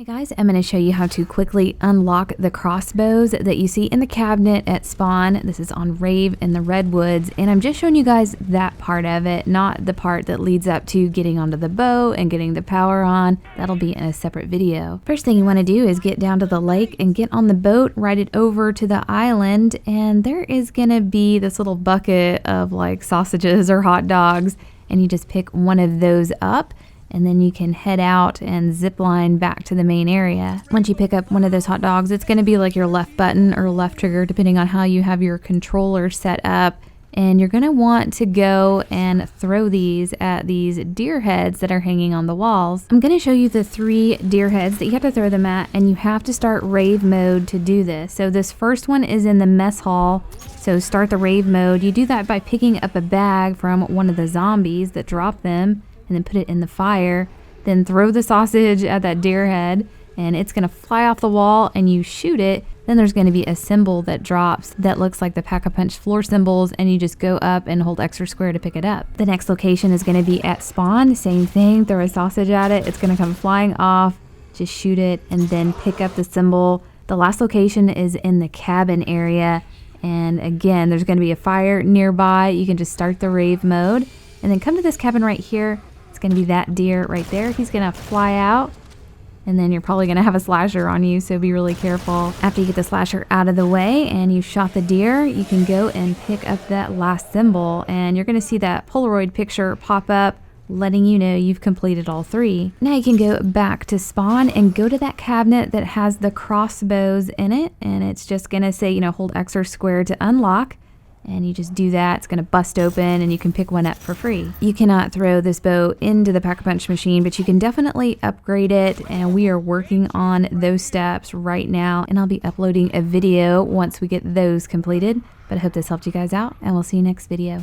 Hey guys, I'm going to show you how to quickly unlock the crossbows that you see in the cabinet at spawn. This is on Rave in the Redwoods, and I'm just showing you guys that part of it, not the part that leads up to getting onto the bow and getting the power on. That'll be in a separate video. First thing you want to do is get down to the lake and get on the boat, ride it over to the island, and there is going to be this little bucket of like sausages or hot dogs, and you just pick one of those up. And then you can head out and zip line back to the main area. Once you pick up one of those hot dogs, it's going to be like your left button or left trigger, depending on how you have your controller set up. And you're going to want to go and throw these at these deer heads that are hanging on the walls. I'm going to show you the 3 deer heads that you have to throw them at, and you have to start rave mode to do this. So this first one is in the mess hall. So start the rave mode. You do that by picking up a bag from one of the zombies that drop them, and then put it in the fire, then throw the sausage at that deer head, and it's gonna fly off the wall and you shoot it. Then there's gonna be a symbol that drops that looks like the Pack-a-Punch floor symbols, and you just go up and hold extra square to pick it up. The next location is gonna be at spawn, same thing, throw a sausage at it, it's gonna come flying off, just shoot it, and then pick up the symbol. The last location is in the cabin area, and again, there's gonna be a fire nearby. You can just start the rave mode, and then come to this cabin right here. Going to be that deer right there. He's going to fly out, and then you're probably going to have a slasher on you, so be really careful. After you get the slasher out of the way and you shot the deer, you can go and pick up that last symbol, and you're going to see that Polaroid picture pop up letting you know you've completed all 3. Now you can go back to spawn and go to that cabinet that has the crossbows in it, and it's just going to say, hold extra square to unlock. And you just do that, it's going to bust open and you can pick one up for free. You cannot throw this bow into the Pack-a-Punch machine, but you can definitely upgrade it, and we are working on those steps right now, and I'll be uploading a video once we get those completed. But I hope this helped you guys out, and we'll see you next video.